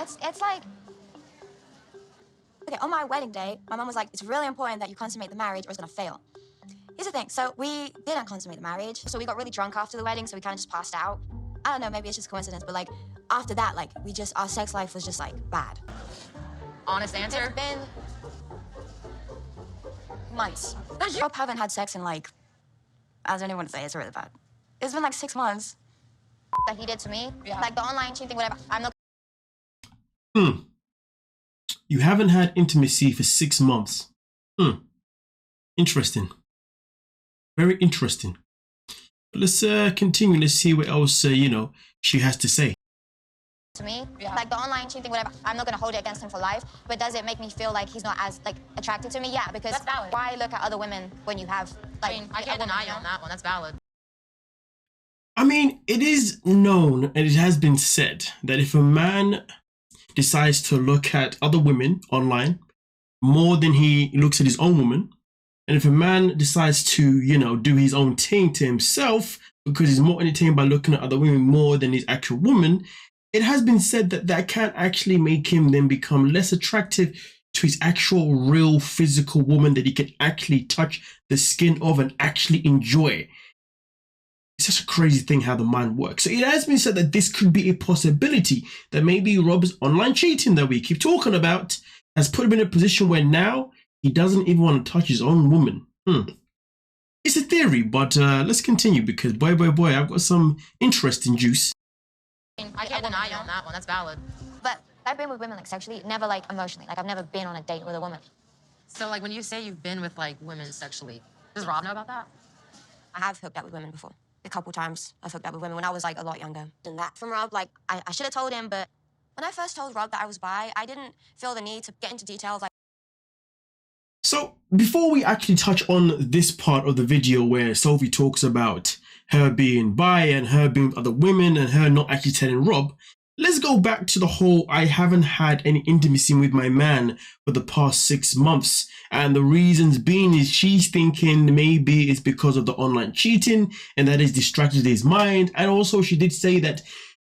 It's like, okay, on my wedding day, my mom was like, it's really important that you consummate the marriage or it's gonna fail. Here's the thing, so we didn't consummate the marriage, so we got really drunk after the wedding, so we kind of just passed out. I don't know, maybe it's just coincidence, but like, after that, like, our sex life was just like, bad. Honest answer? It's been months. I haven't had sex in like, I don't even want to say, it's really bad. It's been like 6 months. That he did to me, like the online cheating, whatever, I'm not. You haven't had intimacy for 6 months. Interesting. Very interesting. But let's continue. Let's see what else, you know, she has to say. To me, like the online cheating, whatever, I'm not gonna hold it against him for life, but does it make me feel like he's not as like attracted to me? Yeah, because that's valid. Why look at other women when you have like, I mean, I can't deny you on that one. That's valid. I mean, it is known and it has been said that if a man decides to look at other women online more than he looks at his own woman, and if a man decides to, you know, do his own thing to himself because he's more entertained by looking at other women more than his actual woman, it has been said that that can actually make him then become less attractive to his actual real physical woman that he can actually touch the skin of and actually enjoy. It's such a crazy thing how the mind works. So it has been said that this could be a possibility, that maybe Rob's online cheating that we keep talking about has put him in a position where now he doesn't even want to touch his own woman. It's a theory, but let's continue because boy, I've got some interesting juice. I can't deny you on that one. That's valid. But I've been with women like sexually, never like emotionally. Like I've never been on a date with a woman. So like when you say you've been with like women sexually, does Rob know about that? I have hooked up with women before. A couple times I've hooked up with women when I was like a lot younger. And that from Rob, like I should have told him, but when I first told Rob that I was bi, I didn't feel the need to get into details. Like. So before we actually touch on this part of the video where Sophie talks about her being bi and her being with other women and her not actually telling Rob, let's go back to the whole I haven't had any intimacy with my man for the past 6 months. And the reasons being is she's thinking maybe it's because of the online cheating and that has distracted his mind. And also she did say that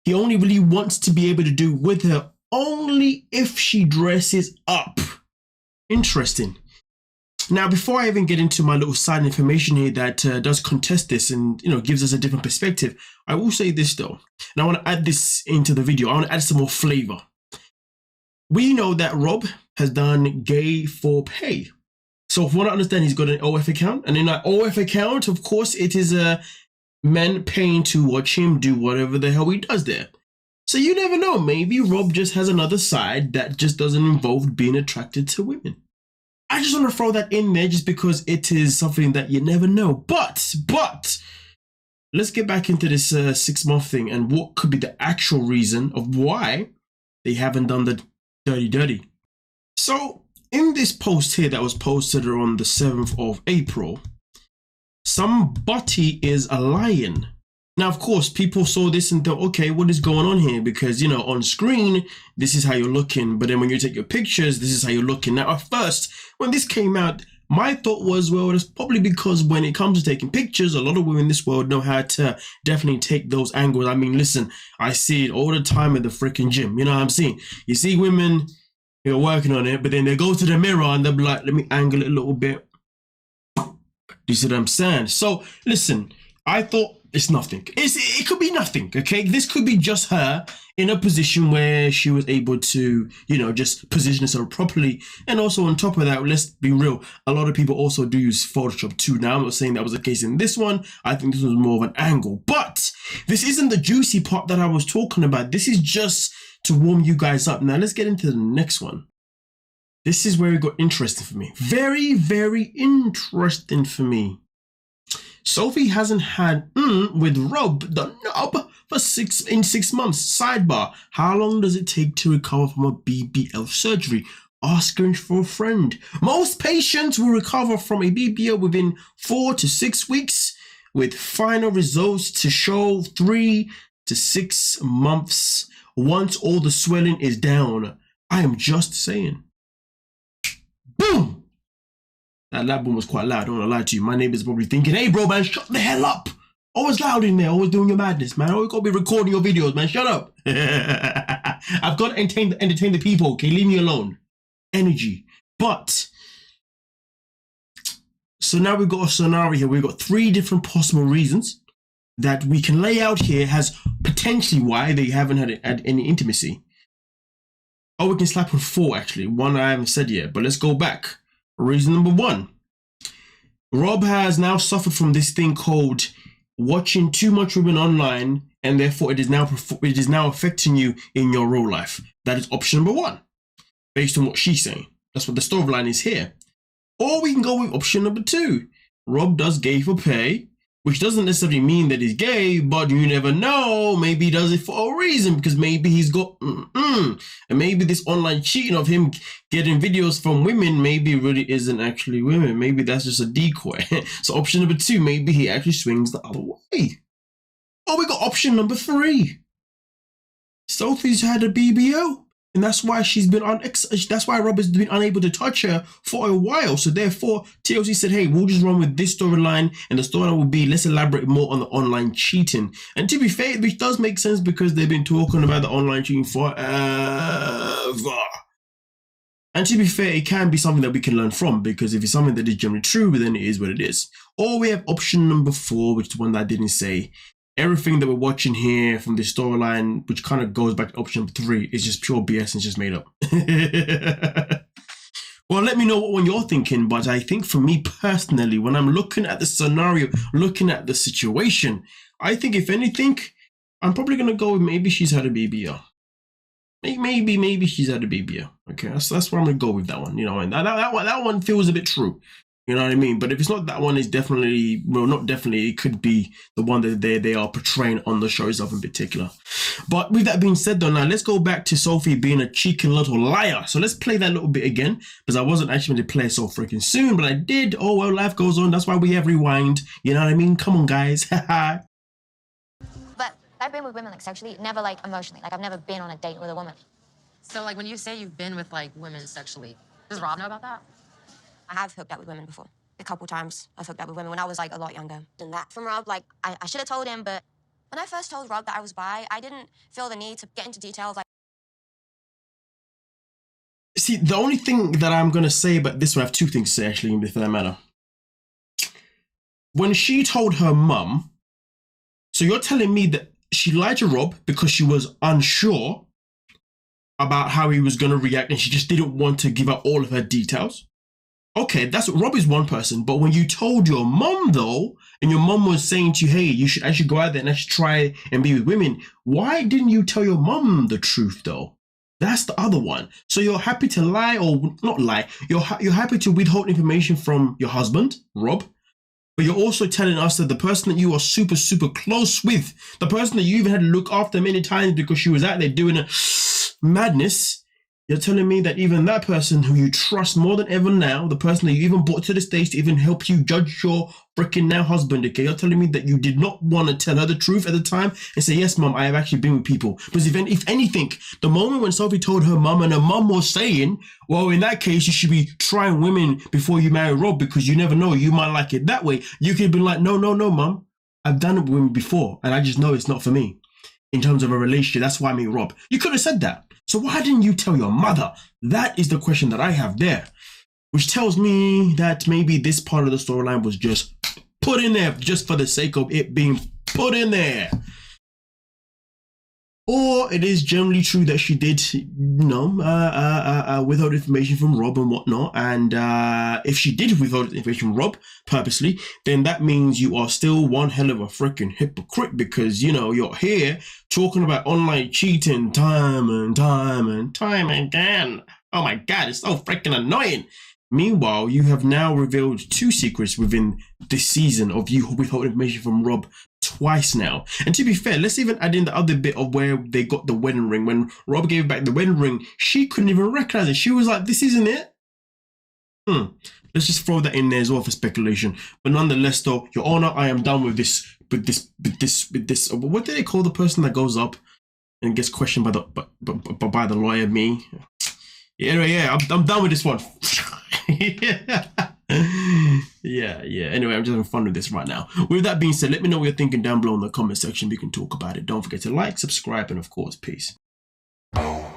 he only really wants to be able to do with her only if she dresses up. Interesting. Now, before I even get into my little side information here that does contest this and, you know, gives us a different perspective, I will say this though, and I want to add this into the video. I want to add some more flavor. We know that Rob has done gay for pay. So from what I understand, he's got an OF account, and in that OF account, of course, it is men paying to watch him do whatever the hell he does there. So you never know, maybe Rob just has another side that just doesn't involve being attracted to women. I just want to throw that in there just because it is something that you never know. But let's get back into this 6 month thing and what could be the actual reason of why they haven't done the dirty. So in this post here that was posted on the 7th of April, somebody is a lion. Now, of course, people saw this and thought, okay, what is going on here? Because, you know, on screen, this is how you're looking. But then when you take your pictures, this is how you're looking. Now, at first, when this came out, my thought was, well, it's probably because when it comes to taking pictures, a lot of women in this world know how to definitely take those angles. I mean, listen, I see it all the time at the freaking gym. You know what I'm saying? You see women, you're working on it, but then they go to the mirror and they'll be like, let me angle it a little bit. Do you see what I'm saying? So, listen, I thought, it's nothing. It could be nothing, okay? This could be just her in a position where she was able to, you know, just position herself properly. And also on top of that, let's be real, a lot of people also do use Photoshop too. Now, I'm not saying that was the case in this one. I think this was more of an angle. But this isn't the juicy part that I was talking about. This is just to warm you guys up. Now, let's get into the next one. This is where it got interesting for me. Very, very interesting for me. Sophie hasn't had with Rob the knob for 6 months. Sidebar, how long does it take to recover from a BBL surgery? Asking for a friend. Most patients will recover from a BBL within 4 to 6 weeks, with final results to show 3 to 6 months once all the swelling is down. I am just saying. Boom! That boom was quite loud, I don't want to lie to you. My neighbor's probably thinking, hey bro, man, shut the hell up. Always loud in there, always doing your madness, man. Always gotta be recording your videos, man, shut up. I've got to entertain the people. Okay, leave me alone. Energy. But so now we've got a scenario here. We've got 3 different possible reasons that we can lay out here as potentially why they haven't had any intimacy. Oh, we can slap on 4 actually. 1 I haven't said yet, but let's go back. Reason number 1. Rob has now suffered from this thing called watching too much women online, and therefore it is now affecting you in your real life. That is option number 1, based on what she's saying. That's what the storyline is here. Or we can go with option number 2. Rob does gay for pay, which doesn't necessarily mean that he's gay, but you never know. Maybe he does it for a reason, because maybe he's got and maybe this online cheating of him getting videos from women maybe really isn't actually women. Maybe that's just a decoy. So option number 2, maybe he actually swings the other way. Oh, we got option number 3. Sophie's had a BBL. And that's why that's why Rob has been unable to touch her for a while. So therefore, TLC said, hey, we'll just run with this storyline, and the storyline will be, let's elaborate more on the online cheating. And to be fair, which does make sense because they've been talking about the online cheating forever. And to be fair, it can be something that we can learn from, because if it's something that is generally true, then it is what it is. Or we have option number 4, which is the one that I didn't say. Everything that we're watching here from this storyline, which kind of goes back to option number 3, is just pure BS and just made up. Well, let me know what one you're thinking, but I think for me personally, when I'm looking at the scenario, looking at the situation, I think if anything, I'm probably going to go with maybe she's had a BBL. Maybe she's had a BBL. Okay, that's where I'm going to go with that one. You know, and that one feels a bit true. You know what I mean? But if it's not that one, it's definitely, well, not definitely, it could be the one that they are portraying on the show itself in particular. But with that being said though, now let's go back to Sophie being a cheeky little liar. So let's play that little bit again, because I wasn't actually going to play it so freaking soon, but I did. Oh, well, life goes on. That's why we have rewind. You know what I mean? Come on, guys. But I've been with women, like, sexually, never, like, emotionally. Like, I've never been on a date with a woman. So, like, when you say you've been with, like, women sexually, does Rob know about that? I have hooked up with women before. A couple times I've hooked up with women when I was, like, a lot younger than that. From Rob, like, I should have told him, but when I first told Rob that I was bi, I didn't feel the need to get into details, like... See, the only thing that I'm going to say about this one, I have 2 things to say, actually, for that matter. When she told her mum, so you're telling me that she lied to Rob because she was unsure about how he was going to react, and she just didn't want to give out all of her details? Okay, Rob is one person, but when you told your mum though, and your mum was saying to you, hey, you should actually go out there and actually try and be with women, why didn't you tell your mum the truth though? That's the other one. So you're happy to lie, or not lie, you're happy to withhold information from your husband, Rob, but you're also telling us that the person that you are super, super close with, the person that you even had to look after many times because she was out there doing a madness, you're telling me that even that person who you trust more than ever now, the person that you even brought to the stage to even help you judge your freaking now husband, okay, you're telling me that you did not want to tell her the truth at the time and say, yes, mum, I have actually been with people. Because if anything, the moment when Sophie told her mum, and her mum was saying, well, in that case, you should be trying women before you marry Rob, because you never know, you might like it that way. You could have been like, no, mum, I've done it with women before, and I just know it's not for me in terms of a relationship. That's why I meet Rob. You could have said that. So why didn't you tell your mother? That is the question that I have there, which tells me that maybe this part of the storyline was just put in there just for the sake of it being put in there. Or it is generally true that she did, withhold information from Rob and whatnot. And if she did withhold information from Rob purposely, then that means you are still one hell of a freaking hypocrite, because, you're here talking about online cheating time and time again. Oh my God, it's so freaking annoying. Meanwhile, you have now revealed 2 secrets within this season of you withholding information from Rob twice now. And to be fair, let's even add in the other bit of where they got the wedding ring. When Rob gave back the wedding ring, she couldn't even recognize it. She was like, this isn't it. Let's just throw that in there as well for speculation. But nonetheless, though, Your Honor, I am done with this. What do they call the person that goes up and gets questioned by the lawyer? Me. Yeah. I'm done with this one. Yeah. Anyway, I'm just having fun with this right now. With that being said, let me know what you're thinking down below in the comment section. We can talk about it. Don't forget to like, subscribe, and of course, peace. Oh.